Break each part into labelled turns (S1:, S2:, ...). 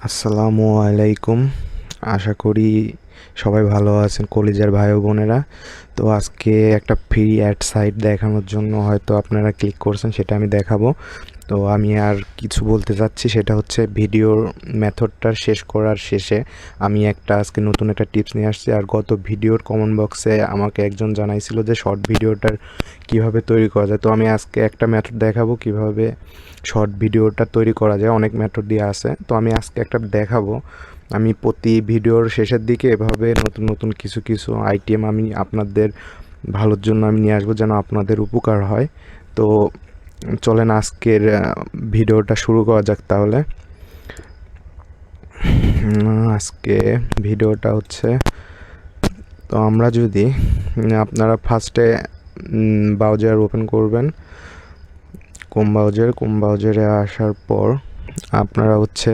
S1: আসসালামু আলাইকুম। আশা করি সবাই ভালো আছেন কলিজার ভাই ও বোনেরা। তো আজকে একটা ফ্রি অ্যাড সাইট দেখানোর জন্য হয়তো আপনারা ক্লিক করছেন, সেটা আমি দেখাবো। তো আমি আর কিছু বলতে চাচ্ছি, সেটা হচ্ছে ভিডিওর মেথডটা শেষ করার শেষে আমি আজকে নতুন একটা টিপস নিয়ে আসছি। আর গত ভিডিওর কমেন্ট বক্সে আমাকে একজন জানাইছিল যে শর্ট ভিডিওটার কিভাবে তৈরি করা যায়। তো আমি আজকে একটা মেথড দেখাবো কিভাবে শর্ট ভিডিওটা তৈরি করা যায়। অনেক মেথড দিয়ে আছে, তো আমি আজকে একটা দেখাবো। আমি প্রতি ভিডিওর শেষের দিকে এভাবে নতুন নতুন কিছু কিছু আইটেম আমি আপনাদের ভালোর জন্য আমি নিয়ে আসবো, যেন আপনাদের উপকার হয়। তো চলেন আজকের ভিডিওটা শুরু করা যাক তাহলে। আজকে ভিডিওটা হচ্ছে, তো আমরা যদি আপনারা ফার্স্টে ব্রাউজার ওপেন করবেন, কোম ব্রাউজারে আসার পর আপনারা হচ্ছে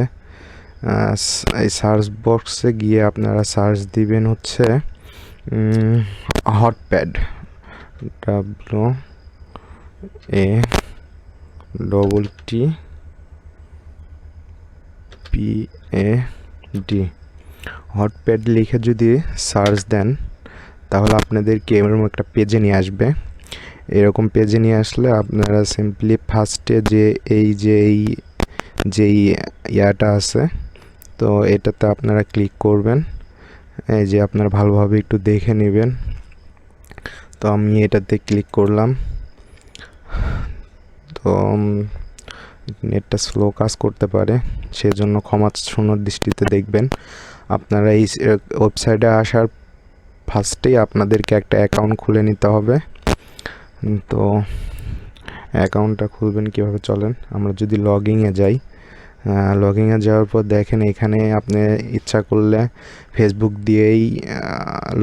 S1: এই সার্চ বক্সে গিয়ে আপনারা সার্চ দিবেন হচ্ছে হটপ্যাড, WATTPAD। হটপ্যাড লিখে যদি সার্চ দেন তাহলে আপনাদেরকে এরকম একটা পেজে নিয়ে আসবে। এরকম পেজে নিয়ে আসলে আপনারা সিম্পলি ফার্স্টে যেই ইয়াটা আছে, তো এটাতে আপনারা ক্লিক করবেন। এই যে আপনারা ভালোভাবে একটু দেখে নেবেন। তো আমি এটাতে ক্লিক করলাম। তো নেটটা স্লো কাজ করতে পারে, সেজন্য ক্ষমা সুন্দর দৃষ্টিতে দেখবেন। আপনারা এই ওয়েবসাইটে আসার ফার্স্টেই আপনাদেরকে একটা অ্যাকাউন্ট খুলে নিতে হবে। তো অ্যাকাউন্টটা খুলবেন কীভাবে চলেন, আমরা যদি লগইনে যাই, লগইনে যাওয়ার পর দেখেন এখানে আপনি ইচ্ছা করলে ফেসবুক দিয়েই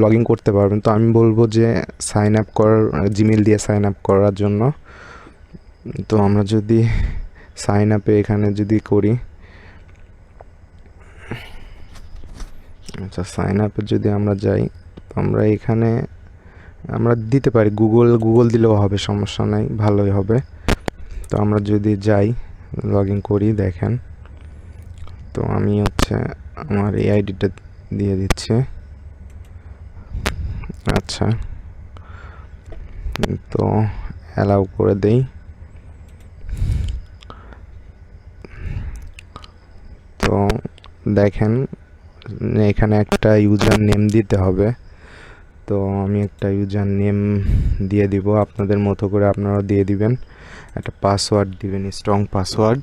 S1: লগ ইন করতে পারবেন। তো আমি বলবো যে সাইন আপ করার, জিমেল দিয়ে সাইন আপ করার জন্য। তো আমরা যদি সাইন আপে এখানে যদি করি, আচ্ছা সাইন আপে যদি আমরা যাই, তো আমরা এখানে আমরা দিতে পারি গুগল দিলেও হবে, সমস্যা নাই, ভালোই হবে। তো আমরা যদি যাই লগ ইন করি, দেখেন তো আমি হচ্ছে আমার এই আইডিটা দিয়ে দিচ্ছি। আচ্ছা, তো অ্যালাউ করে দেই। তো দেখেন এখানে একটা ইউজার নেম দিতে হবে। তো আমি একটা ইউজার নেম দিয়ে দিব, আপনাদের মতো করে আপনারাও দিয়ে দিবেন। একটা পাসওয়ার্ড দিবেন, স্ট্রং পাসওয়ার্ড।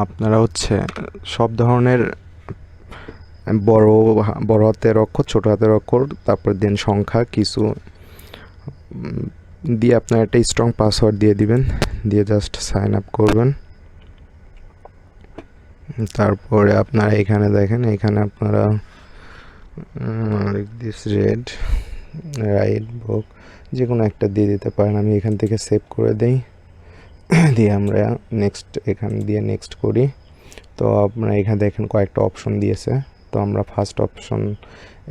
S1: আপনারা হচ্ছে সব ধরনের বড় বড় হাতের অক্ষর, ছোট হাতের অক্ষর, তারপর দেন সংখ্যা কিছু দিয়ে আপনার একটা স্ট্রং পাসওয়ার্ড দিয়ে দিবেন, দিয়ে জাস্ট সাইন আপ করবেন। তারপরে আপনারা এখানে দেখেন, এখানে আপনারা দিস রেড রাইট বুক যে কোনো একটা দিয়ে দিতে পারেন। আমি এখান থেকে সেভ করে দেই, দিয়ে আমরা এখান দিয়ে নেক্সট করি। তো আপনারা এখানে দেখেন কয়েকটা অপশন দিয়েছে। তো আমরা ফার্স্ট অপশন,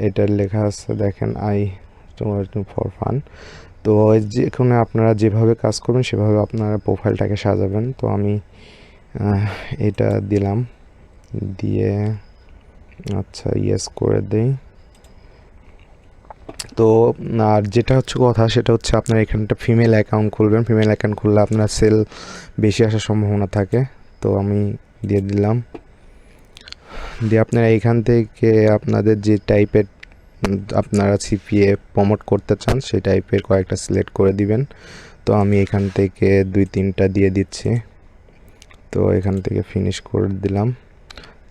S1: এটার লেখা আছে দেখেন ফর ফান। তো যেখানে আপনারা যেভাবে কাজ করবেন সেভাবে আপনারা প্রোফাইলটাকে সাজাবেন। তো আমি এটা দিলাম, দিয়ে আচ্ছা ইয়েস করে দেই। তো আর যেটা হচ্ছে কথা, সেটা হচ্ছে আপনার এখানে একটা ফিমেল অ্যাকাউন্ট খুলবেন। ফিমেল অ্যাকাউন্ট খুললে আপনার সেল বেশি আসার সম্ভাবনা থাকে। তো আমি দিয়ে দিলাম, দিয়ে আপনারা এখান থেকে আপনাদের যে টাইপের আপনারা সিপিএ প্রমোট করতে চান সেই টাইপের কয়েকটা সিলেক্ট করে দিবেন। তো আমি এখান থেকে 2-3টা দিয়ে দিচ্ছি। তো এখান থেকে ফিনিশ করে দিলাম,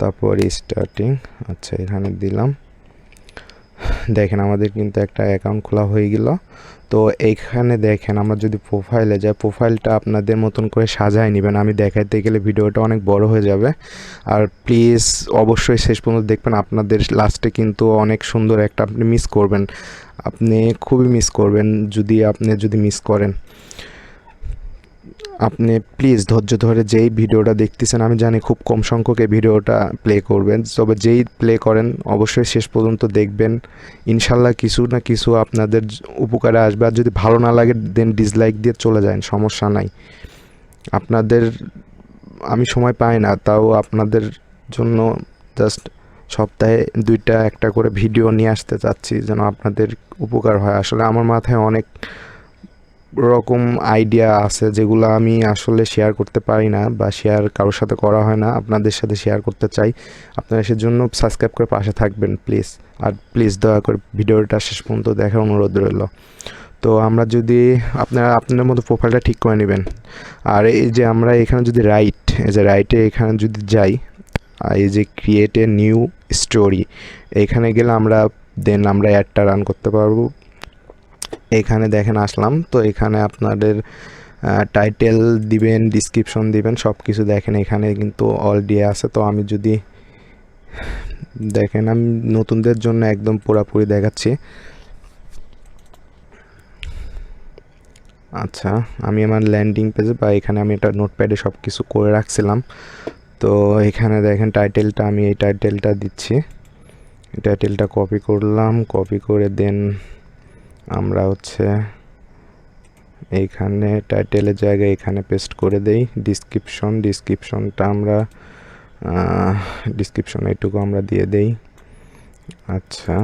S1: তারপর স্টার্টিং, আচ্ছা এখানে দিলাম। দেখেন আমাদের কিন্তু একটা অ্যাকাউন্ট খোলা হয়ে গেল। তো এইখানে দেখেন আমরা যদি প্রোফাইলে যাই, প্রোফাইলটা আপনাদের মতন করে সাজায় নেবেন। আমি দেখাইতে গেলে ভিডিওটা অনেক বড় হয়ে যাবে। আর প্লিজ অবশ্যই শেষ পর্যন্ত দেখবেন, আপনাদের লাস্টে কিন্তু অনেক সুন্দর একটা আপনি মিস করবেন, আপনি খুবই মিস করবেন যদি মিস করেন। আপনি প্লিজ ধৈর্য ধরে যেই ভিডিওটা দেখতেছেন, আমি জানি খুব কম সংখ্যক এই ভিডিওটা প্লে করবেন, তবে যেই প্লে করেন অবশ্যই শেষ পর্যন্ত দেখবেন। ইনশাল্লাহ কিছু না কিছু আপনাদের উপকারে আসবে। আর যদি ভালো না লাগে দেন ডিসলাইক দিয়ে চলে যান, সমস্যা নাই। আপনাদের আমি সময় পাই না, তাও আপনাদের জন্য জাস্ট সপ্তাহে 2টা 1টা করে ভিডিও নিয়ে আসতে চাচ্ছি যেন আপনাদের উপকার হয়। আসলে আমার মাথায় অনেক রকম আইডিয়া আছে যেগুলো আমি আসলে শেয়ার করতে পারি না বা শেয়ার কারোর সাথে করা হয় না, আপনাদের সাথে শেয়ার করতে চাই। আপনারা সেজন্য সাবস্ক্রাইব করে পাশে থাকবেন প্লিজ। আর প্লিজ দয়া করে ভিডিওটা শেষ পর্যন্ত দেখার অনুরোধ রইল। তো আমরা যদি আপনাদের মতো প্রোফাইলটা ঠিক করে নেবেন। আর এই যে আমরা এখানে যদি রাইটে এখানে যদি যাই, এই যে ক্রিয়েট এ নিউ স্টোরি, এখানে গেলে আমরা অ্যাডটা রান করতে পারবো। এখানে দেখেন আসলাম, তো এখানে আপনাদের টাইটেল দিবেন, ডিসক্রিপশন দিবেন, সব কিছু দেখেন এখানে কিন্তু অলরেডি আছে। তো আমি যদি দেখেন, আমি নতুনদের জন্য একদম পুরোপুরি দেখাচ্ছি। আচ্ছা, আমি আমার ল্যান্ডিং পেজে বা এখানে আমি এটা নোটপ্যাডে সব কিছু করে রাখছিলাম। তো এখানে দেখেন টাইটেলটা, আমি এই টাইটেলটা দিচ্ছি। টাইটেলটা কপি করলাম, কপি করে দেন আমরা হচ্ছে এইখানে টাইটেলের জায়গায় এখানে পেস্ট করে দেই। ডিসক্রিপশনটা আমরা ডিসক্রিপশন এইটুকু আমরা দিয়ে দেই। আচ্ছা,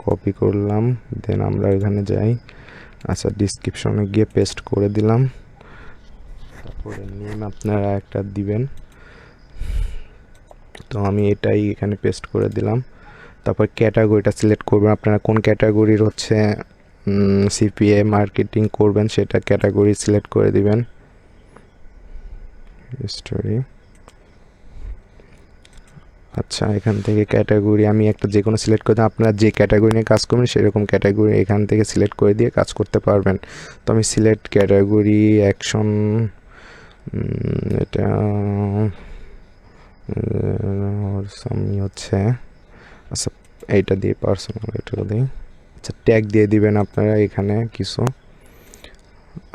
S1: কপি করলাম, দেন আমরা এখানে যাই। আচ্ছা, ডিসক্রিপশনে গিয়ে পেস্ট করে দিলাম। তারপরে নেম আপনারা একটা দিবেন, তো আমি এটাই এখানে পেস্ট করে দিলাম। তারপর ক্যাটাগরিটা সিলেক্ট করবেন, আপনারা কোন ক্যাটাগরির হচ্ছে সিপিএ মার্কেটিং করবেন সেটা ক্যাটাগরি সিলেক্ট করে দিবেন। স্টোরি, আচ্ছা, এখান থেকে ক্যাটাগরি আমি একটা যে কোনো সিলেক্ট করে দিই। আপনারা যে ক্যাটাগরি নিয়ে কাজ করবেন সেরকম ক্যাটাগরি এখান থেকে সিলেক্ট করে দিয়ে কাজ করতে পারবেন। তো আমি সিলেক্ট ক্যাটাগরি অ্যাকশন, এটা আমি হচ্ছে, আচ্ছা এইটা দিয়ে পার্সোনাল, এটা দিই। আচ্ছা, ট্যাগ দিয়ে দিবেন আপনারা এখানে কিছু,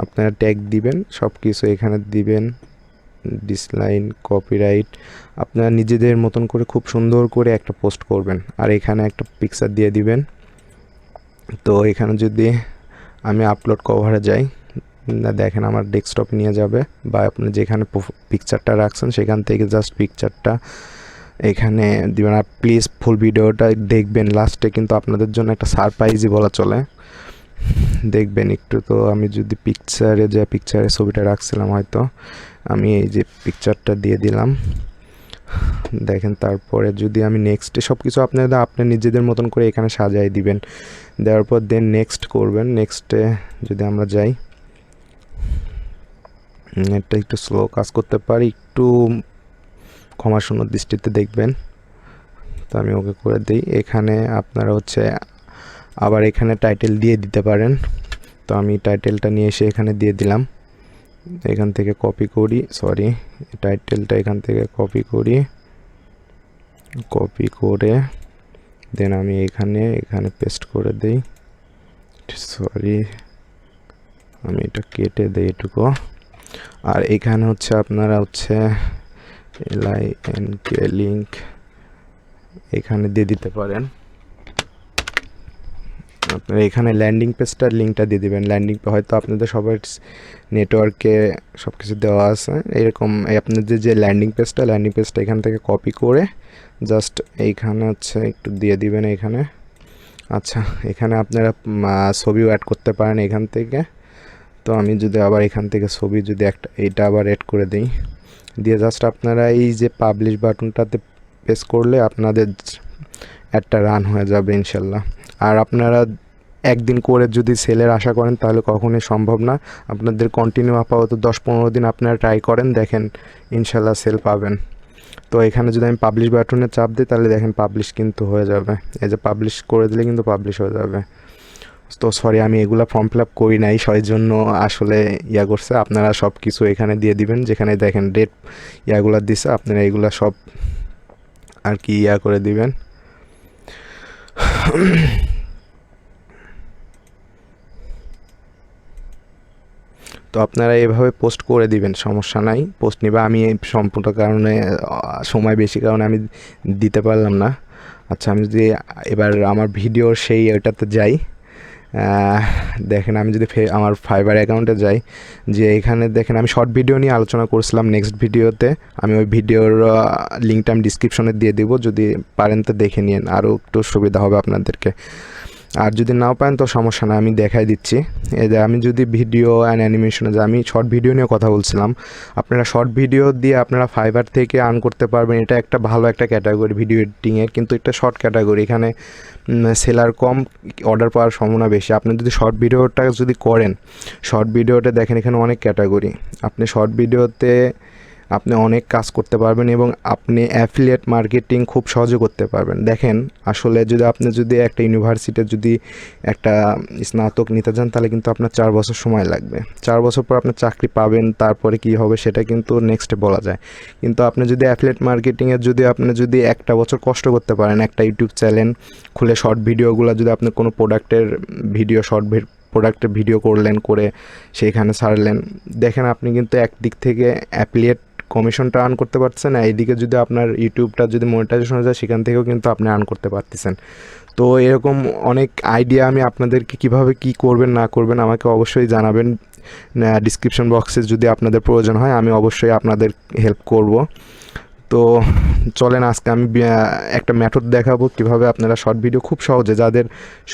S1: আপনারা ট্যাগ দিবেন, সব কিছু এখানে দিবেন। ডিসলাইন, কপিরাইট, আপনারা নিজেদের মতন করে খুব সুন্দর করে একটা পোস্ট করবেন। আর এখানে একটা পিকচার দিয়ে দিবেন। তো এখানে যদি আমি আপলোড কভারে যাই, দেখেন আমার ডেস্কটপে নিয়ে যাবে, বা আপনি যেখানে পিকচারটা রাখছেন সেখান থেকে জাস্ট পিকচারটা এখানে দিবেন। আর প্লিজ ফুল ভিডিওটা দেখবেন, লাস্টে কিন্তু আপনাদের জন্য একটা সারপ্রাইজই বলা চলে, দেখবেন একটু। তো আমি যদি পিকচারে ছবিটা রাখছিলাম, হয়তো আমি এই যে পিকচারটা দিয়ে দিলাম, দেখেন। তারপরে যদি আমি নেক্সটে সব কিছু আপনি নিজেদের মতন করে এখানে সাজাই দিবেন। দেওয়ার পর দেন নেক্সট করবেন। নেক্সটে যদি আমরা যাই, এটা একটু স্লো কাজ করতে পারি, একটু ক্ষমাশূন্য দৃষ্টিতে দেখবেন। তো আমি ওকে করে দিই। এখানে আপনারা হচ্ছে আবার এখানে টাইটেল দিয়ে দিতে পারেন। তো আমি টাইটেলটা নিয়ে এসে এখানে দিয়ে দিলাম। এখান থেকে কপি করি, টাইটেলটা এখান থেকে কপি করে দেন আমি এখানে পেস্ট করে দিই। আমি এটা কেটে দিই এটুকু। আর এখানে হচ্ছে আপনারা হচ্ছে LINK লিঙ্ক এখানে দিয়ে দিতে পারেন। আপনারা এখানে ল্যান্ডিং পেজটার লিঙ্কটা দিয়ে দিবেন। ল্যান্ডিং হয়তো আপনাদের সবার নেটওয়ার্কে সব কিছু দেওয়া আছে এরকম। আপনাদের যে ল্যান্ডিং পেজটা এখান থেকে কপি করে জাস্ট এইখানে হচ্ছে একটু দিয়ে দিবেন এখানে। আচ্ছা, এখানে আপনারা ছবিও অ্যাড করতে পারেন এখান থেকে। তো আমি যদি আবার এখান থেকে ছবি যদি এইটা আবার অ্যাড করে দিই, দিয়ে জাস্ট আপনারা এই যে পাবলিশ বাটনটাতে প্রেস করলে আপনাদের অ্যাডটা রান হয়ে যাবে ইনশাল্লাহ। আর আপনারা একদিন করে যদি সেলের আশা করেন তাহলে কখনোই সম্ভব না। আপনাদের কন্টিনিউ আপাতত 10-15 দিন আপনারা ট্রাই করেন, দেখেন ইনশাল্লাহ সেল পাবেন। তো এখানে যদি আমি পাবলিশ বাটনে চাপ দিই তাহলে দেখেন পাবলিশ কিন্তু হয়ে যাবে। এই যে পাবলিশ করে দিলে কিন্তু পাবলিশ হয়ে যাবে। তো সরি, আমি এগুলা ফর্ম ফিল আপ করি নাই, সেই জন্য আসলে করছে। আপনারা সব কিছু এখানে দিয়ে দিবেন, যেখানে দেখেন ডেট ইয়াগুলা দিছে, আপনারা এগুলা সব আর কি করে দিবেন। তো তো আপনারা এভাবে পোস্ট করে দিবেন, সমস্যা নাই, পোস্ট নিবে। আমি এই সম্পূর্ণ কারণে সময় বেশি কারণে আমি দিতে পারলাম না। আচ্ছা, আমি যদি এবার আমার ভিডিওর সেই ওটাতে যাই, দেখেন আমি যদি আমার ফাইবার অ্যাকাউন্টে যাই, যে এখানে দেখেন আমি শর্ট ভিডিও নিয়ে আলোচনা করছিলাম নেক্সট ভিডিওতে। আমি ওই ভিডিওর লিঙ্কটা আমি ডিসক্রিপশনে দিয়ে দিব, যদি পারেন তো দেখে নিন, আরও একটু সুবিধা হবে আপনাদেরকে। আর যদি নাও পারেন তো সমস্যা না, আমি দেখাই দিচ্ছি। এই যে আমি যদি ভিডিও অ্যান্ড অ্যানিমেশনে যাই, আমি শর্ট ভিডিও নিয়ে কথা বলছিলাম। আপনারা শর্ট ভিডিও দিয়ে আপনারা ফাইবার থেকে আর্ন করতে পারবেন। এটা একটা ভালো একটা ক্যাটাগরি ভিডিও এডিটিংয়ের, কিন্তু একটা শর্ট ক্যাটাগরি। এখানে সেলার কম, অর্ডার পাওয়ার সম্ভাবনা বেশি। আপনি যদি শর্ট ভিডিওটা যদি করেন, শর্ট ভিডিওটা দেখেন এখানে অনেক ক্যাটাগরি। আপনি শর্ট ভিডিওতে আপনি অনেক কাজ করতে পারবেন এবং আপনি অ্যাফিলিয়েট মার্কেটিং খুব সহজে করতে পারবেন। দেখেন আসলে আপনি যদি একটা ইউনিভার্সিটিতে যদি একটা স্নাতক নিতে যান, তাহলে কিন্তু আপনার 4 বছর সময় লাগবে। 4 বছর পর আপনি চাকরি পাবেন, তারপরে কি হবে সেটা কিন্তু নেক্সটে বলা যায়। কিন্তু আপনি যদি অ্যাফিলিয়েট মার্কেটিংয়ের আপনি একটা বছর কষ্ট করতে পারেন, একটা ইউটিউব চ্যানেল খুলে শর্ট ভিডিওগুলো যদি আপনি কোনো প্রোডাক্টের ভিডিও প্রোডাক্টের ভিডিও করলেন, করে সেইখানে ছাড়লেন, দেখেন আপনি কিন্তু একদিক থেকে অ্যাফিলিয়েট কমিশনটা আর্ন করতে পারছেন, এইদিকে যদি আপনার ইউটিউবটা যদি মনিটাইজেশন যায়, সেখান থেকেও কিন্তু আপনি আর্ন করতে পারতেছেন। তো এরকম অনেক আইডিয়া আমি আপনাদেরকে কীভাবে কী করবেন না করবেন আমাকে অবশ্যই জানাবেন। ডিসক্রিপশন বক্সে যদি আপনাদের প্রয়োজন হয়, আমি অবশ্যই আপনাদের হেল্প করব। তো চলেন আজকে আমি একটা মেথড দেখাবো কিভাবে আপনারা শর্ট ভিডিও খুব সহজে, যাদের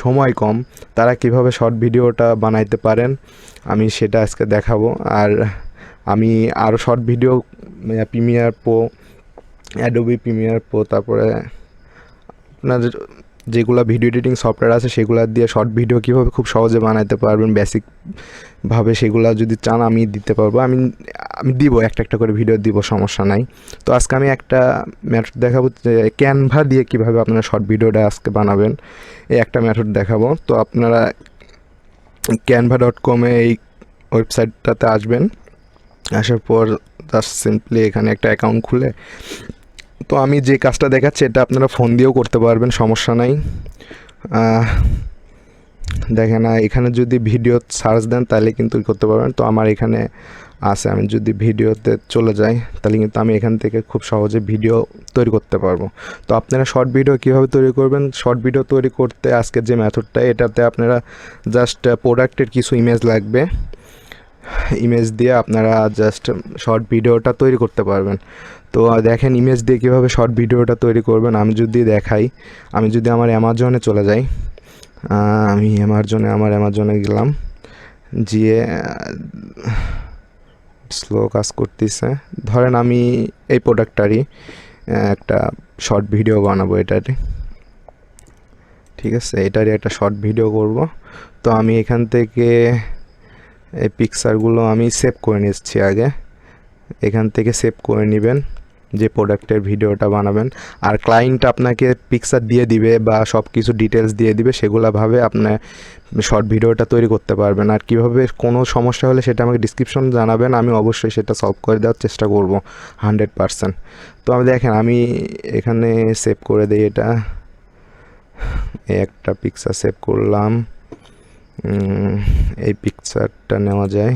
S1: সময় কম তারা কিভাবে শর্ট ভিডিওটা বানাইতে পারেন, আমি সেটা আজকে দেখাবো। আর আমি আরও short video Premiere Pro, Adobe Premiere Pro, তারপরে আপনাদের যেগুলো ভিডিও এডিটিং সফটওয়্যার আছে সেগুলো দিয়ে শর্ট ভিডিও কীভাবে খুব সহজে বানাইতে পারবেন বেসিকভাবে, সেগুলো যদি চান আমি দিতে পারবো। আমি দিব, একটা করে ভিডিও দিব, সমস্যা নাই। তো আজকে আমি একটা মেথড দেখাবো যে ক্যানভা দিয়ে কীভাবে আপনারা শর্ট ভিডিওটা আজকে বানাবেন, এই একটা মেথড দেখাবো। তো আপনারা canva.com এই ওয়েবসাইটটাতে আসবেন। আসার পর জাস্ট সিম্পলি এখানে একটা অ্যাকাউন্ট খুলে, তো আমি যে কাজটা দেখাচ্ছি এটা আপনারা ফোন দিয়েও করতে পারবেন, সমস্যা নাই। দেখেন এখানে যদি ভিডিও সার্চ দেন তাহলে কিন্তু করতে পারবেন। তো আমার এখানে আছে, আমি যদি ভিডিওতে চলে যাই তাহলে কিন্তু আমি এখান থেকে খুব সহজে ভিডিও তৈরি করতে পারবো। তো আপনারা শর্ট ভিডিও কীভাবে তৈরি করবেন, শর্ট ভিডিও তৈরি করতে আজকের যে মেথডটা, এটাতে আপনারা জাস্ট প্রোডাক্টের কিছু ইমেজ লাগবে, ইমেজ দিয়ে আপনারা জাস্ট শর্ট ভিডিওটা তৈরি করতে পারবেন। তো দেখেন ইমেজ দিয়ে কীভাবে শর্ট ভিডিওটা তৈরি করবেন আমি যদি দেখাই। আমি যদি আমার অ্যামাজনে চলে যাই, আমি অ্যামাজনে গেলাম, গিয়ে স্লো কাজ করতেছে। ধরেন আমি এই প্রোডাক্টটারই একটা শর্ট ভিডিও বানাবো, এটারই, ঠিক আছে, এটারই একটা শর্ট ভিডিও করব। তো আমি এখান থেকে এই পিকচারগুলো আমি সেভ করে নিচ্ছি আগে। এখান থেকে সেভ করে নেবেন যে প্রোডাক্টের ভিডিওটা বানাবেন। আর ক্লায়েন্ট আপনাকে পিকচার দিয়ে দিবে বা সব কিছু ডিটেলস দিয়ে দিবে, সেগুলোভাবে আপনার শর্ট ভিডিওটা তৈরি করতে পারবেন। আর কীভাবে কোনো সমস্যা হলে সেটা আমাকে ডিসক্রিপশন জানাবেন, আমি অবশ্যই সেটা সলভ করে দেওয়ার চেষ্টা করব 100%। তো আমি দেখেন আমি এখানে সেভ করে দিই, এটা একটা পিকচার সেভ করলাম। এই পিকচারটা নেওয়া যায়,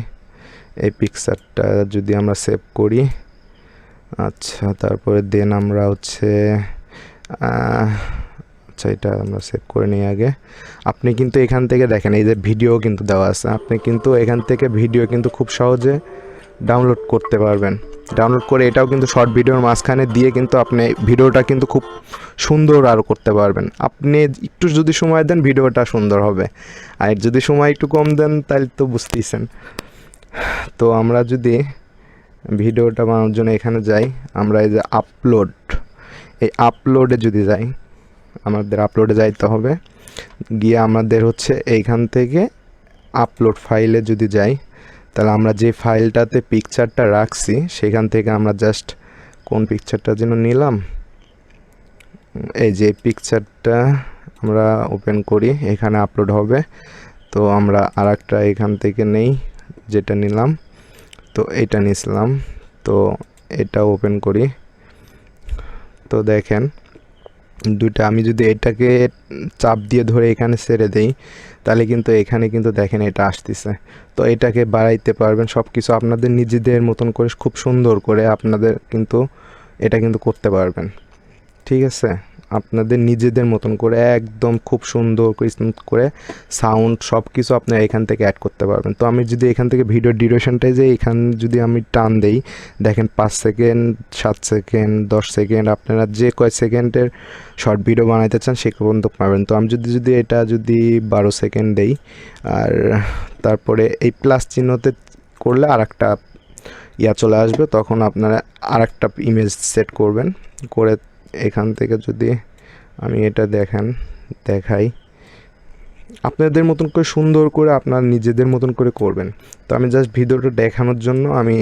S1: এই পিকচারটা যদি আমরা সেভ করি, আচ্ছা, তারপরে দেন আমরা আচ্ছা এটা আমরা সেভ করে নিই আগে। আপনি কিন্তু এখান থেকে দেখেন এই যে ভিডিও কিন্তু দেওয়া আছে, আপনি কিন্তু এখান থেকে ভিডিও কিন্তু খুব সহজে ডাউনলোড করতে পারবেন। ডাউনলোড করে এটাও কিন্তু শর্ট ভিডিওর মাঝখানে দিয়ে কিন্তু আপনি ভিডিওটা কিন্তু খুব সুন্দর আরও করতে পারবেন। আপনি একটু যদি সময় দেন ভিডিওটা সুন্দর হবে, আর যদি সময় একটু কম দেন তাহলে তো বুঝতেইছেন। তো আমরা যদি ভিডিওটা বানানোর জন্য এখানে যাই, আমরা এই যে এই আপলোডে যদি যাই, আমাদের আপলোডে যাইতে হবে। গিয়ে আমাদের এইখান থেকে আপলোড ফাইলে যদি যাই, তাহলে আমরা যে ফাইলটাতে পিকচারটা রাখছি সেখান থেকে আমরা জাস্ট কোন পিকচারটা যেন নিলাম, এই যে পিকচারটা আমরা ওপেন করি, এখানে আপলোড হবে। তো আমরা আরেকটা এখান থেকে নেই, যেটা নিলাম, তো এটা নিলাম, তো এটা ওপেন করি। তো দেখেন দুইটা আমি যদি এটাকে চাপ দিয়ে ধরে এখানে ছেড়ে দেই, তাহলে কিন্তু এখানে কিন্তু দেখেন এটা আসতেছে। তো এটাকে বাড়াইতে পারবেন, সব কিছু আপনাদের নিজেদের মতন করে খুব সুন্দর করে আপনাদের কিন্তু এটা কিন্তু করতে পারবেন। ঠিক আছে, আপনাদের নিজেদের মতন করে একদম খুব সুন্দর করে স্মুথ করে সাউন্ড সব কিছু আপনারা এখান থেকে অ্যাড করতে পারবেন। তো আমি যদি এখান থেকে ভিডিও ডিউরেশনটাই যে এখান যদি আমি টান দেই, দেখেন 5 সেকেন্ড, 7 সেকেন্ড, 10 সেকেন্ড, আপনারা যে কয় সেকেন্ডের শর্ট ভিডিও বানাইতে চান সে পর্যন্ত পারবেন। তো আমি যদি এটা যদি 12 সেকেন্ড দেই, আর তারপরে এই প্লাস চিহ্নতে করলে আর একটা চলে আসবে, তখন আপনারা আর একটা ইমেজ সেট করবেন। করে এখান থেকে যদি আমি এটা দেখাই, আপনাদের মতন করে সুন্দর করে আপনার নিজেদের মতন করে করবেন। তো আমি জাস্ট ভিডিওটা দেখানোর জন্য আমি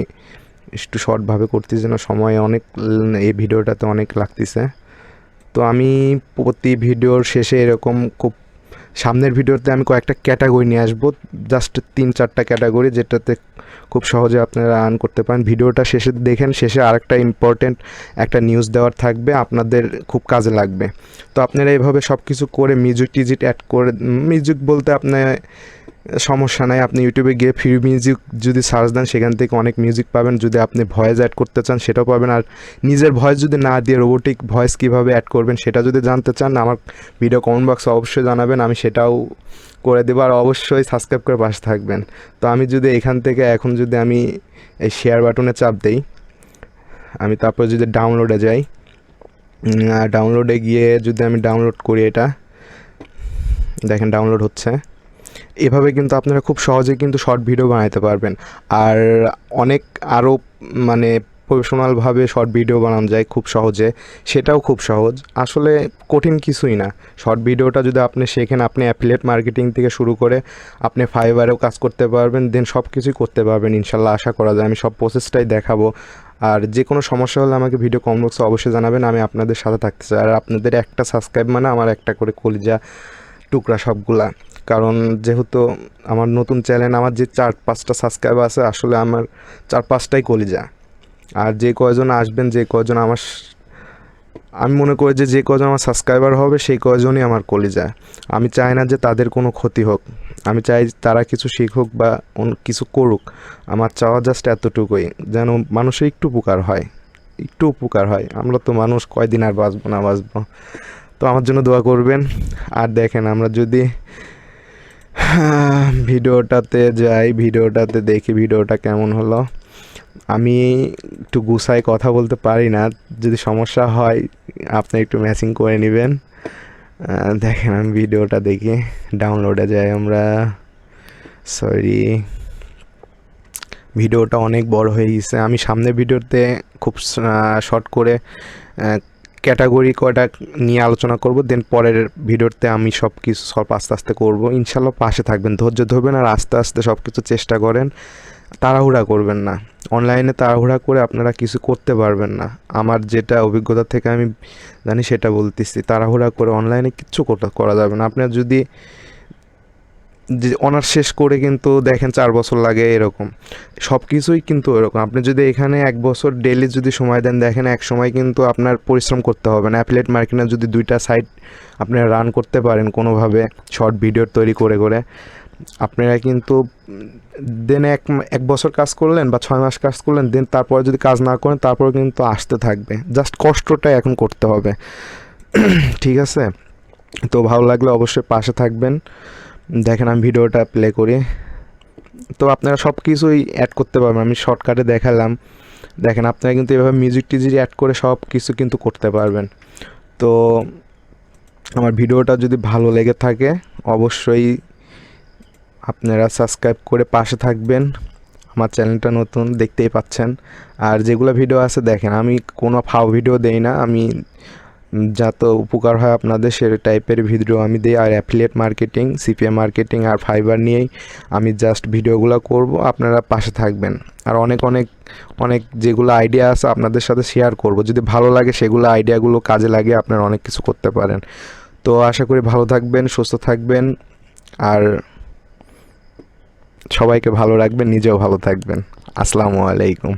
S1: একটু শর্টভাবে করতেছি না, সময় অনেক এই ভিডিওটাতে অনেক লাগতেছে। তো আমি প্রতি ভিডিওর শেষে এরকম খুব সামনের ভিডিওতে আমি কয়েকটা ক্যাটাগরি নিয়ে আসবো, জাস্ট 3-4টা ক্যাটাগরি, যেটাতে খুব সহজে আপনারা আর্ন করতে পারেন। ভিডিওটা শেষে দেখেন, শেষে আরেকটা ইম্পর্টেন্ট একটা নিউজ দেওয়ার থাকবে, আপনাদের খুব কাজে লাগবে। তো আপনারা এইভাবে সব কিছু করে মিউজিক টিজিট অ্যাড করে, মিউজিক বলতে আপনার সমস্যা নাই, আপনি ইউটিউবে গিয়ে ফ্রি মিউজিক যদি সার্চ দেন সেখান থেকে অনেক মিউজিক পাবেন। যদি আপনি ভয়েস অ্যাড করতে চান সেটাও পাবেন। আর নিজের ভয়েস যদি না দিয়ে রোবোটিক ভয়েস কীভাবে অ্যাড করবেন সেটা যদি জানতে চান, আমার ভিডিও কমেন্ট বক্সে অবশ্যই জানাবেন, আমি সেটাও করে দেবো। আর অবশ্যই সাবস্ক্রাইব করে পাশে থাকবেন। তো আমি যদি এখান থেকে এখন যদি আমি এই শেয়ার বাটনে চাপ দেই, আমি তারপর যদি ডাউনলোডে যাই, ডাউনলোডে গিয়ে যদি আমি ডাউনলোড করি, এটা দেখেন ডাউনলোড হচ্ছে। এভাবে কিন্তু আপনারা খুব সহজে কিন্তু শর্ট ভিডিও বানাতে পারবেন। আর অনেক আরও মানে প্রফেশনালভাবে শর্ট ভিডিও বানানো যায় খুব সহজে, সেটাও খুব সহজ, আসলে কঠিন কিছুই না। শর্ট ভিডিওটা যদি আপনি শেখেন, আপনি অ্যাফিলিয়েট মার্কেটিং থেকে শুরু করে আপনি ফাইবারেও কাজ করতে পারবেন, দেন সব কিছুই করতে পারবেন ইনশাল্লাহ, আশা করা যায়। আমি সব প্রসেসটাই দেখাবো। আর যে কোনো সমস্যা হলে আমাকে ভিডিও কমেন্ট বক্সে অবশ্যই জানাবেন, আমি আপনাদের সাথে থাকতে চাই। আর আপনাদের একটা সাবস্ক্রাইব মানে আমার একটা করে কলিজা টুকরা সবগুলা। কারণ যেহেতু আমার নতুন চ্যানেল, আমার যে 4-5টা সাবস্ক্রাইবার আছে, আসলে আমার 4-5টাই কলিজা। আর যে কয়জন আসবেন, যে কয়জন আমি মনে করি যে কয়জন আমার সাবস্ক্রাইবার হবে সেই কয়জনই আমার কলিজা। আমি চাই না যে তাদের কোনো ক্ষতি হোক, আমি চাই তারা কিছু শিখুক বা কিছু করুক। আমার চাওয়া জাস্ট এতটুকুই, যেন মানুষের একটু উপকার হয়, একটু উপকার হয়। আমরা তো মানুষ, কয়দিন আর বাঁচবো না বাঁচবো। তো আমার জন্য দোয়া করবেন। আর দেখেন, আমরা যদি ভিডিওটাতে যাই, ভিডিওটাতে দেখি ভিডিওটা কেমন হলো। আমি একটু গুছায় কথা বলতে পারি না, যদি সমস্যা হয় আপনি একটু ম্যাচিং করে নেবেন। দেখেন আমি ভিডিওটা দেখি, ডাউনলোডে যাই আমরা। সরি, ভিডিওটা অনেক বড় হয়ে গেছে। আমি সামনের ভিডিওতে খুব শর্ট করে ক্যাটাগরি কয়টা নিয়ে আলোচনা করব, দেন পরের ভিডিওতে আমি সব কিছু আস্তে আস্তে করবো। ইনশাল্লাহ পাশে থাকবেন, ধৈর্য ধরবেন, আর আস্তে আস্তে সব কিছু চেষ্টা করেন। তাড়াহুড়া করবেন না, অনলাইনে তাড়াহুড়া করে আপনারা কিছু করতে পারবেন না। আমার যেটা অভিজ্ঞতা থেকে আমি জানি সেটা বলতেছি, তাড়াহুড়া করে অনলাইনে কিচ্ছু করা যাবে না। আপনার যদি যে অনার্স শেষ করে কিন্তু দেখেন 4 বছর লাগে, এরকম সব কিছুই কিন্তু এরকম। আপনি যদি এখানে 1 বছর ডেলি যদি সময় দেন, দেখেন এক সময় কিন্তু আপনার পরিশ্রম করতে হবে না। অ্যাফিলিয়েট মার্কেটিংয়ে যদি 2টা সাইট আপনারা রান করতে পারেন কোনোভাবে, শর্ট ভিডিও তৈরি করে করে, আপনারা কিন্তু দেন এক বছর কাজ করলেন বা 6 মাস কাজ করলেন, দেন তারপরে যদি কাজ না করেন তারপরে কিন্তু আসতে থাকবে। জাস্ট কষ্টটা এখন করতে হবে। ঠিক আছে, তো ভালো লাগলে অবশ্যই পাশে থাকবেন। দেখেন আমি ভিডিওটা প্লে করি, তো আপনারা সব কিছুই অ্যাড করতে পারবেন, আমি শর্টকাটে দেখালাম। দেখেন আপনারা কিন্তু এভাবে মিউজিক টিজিক অ্যাড করে সব কিছু কিন্তু করতে পারবেন। তো আমার ভিডিওটা যদি ভালো লেগে থাকে অবশ্যই আপনারা সাবস্ক্রাইব করে পাশে থাকবেন। আমার চ্যানেলটা নতুন, দেখতেই পাচ্ছেন। আর যেগুলো ভিডিও আছে দেখেন, আমি কোনো ফাও ভিডিও দেই না, আমি যাতে উপকার হয় আপনাদের সে টাইপের ভিডিও আমি দিই। আর অ্যাফিলিয়েট মার্কেটিং, সিপিএ মার্কেটিং আর ফাইবার নিয়েই আমি জাস্ট ভিডিওগুলো করব, আপনারা পাশে থাকবেন। আর অনেক অনেক অনেক যেগুলো আইডিয়া আছে আপনাদের সাথে শেয়ার করব, যদি ভালো লাগে সেগুলো আইডিয়াগুলো কাজে লাগে আপনারা অনেক কিছু করতে পারেন। তো আশা করি ভালো থাকবেন, সুস্থ থাকবেন, আর সবাইকে ভালো রাখবেন, নিজেও ভালো থাকবেন। আসসালামু আলাইকুম।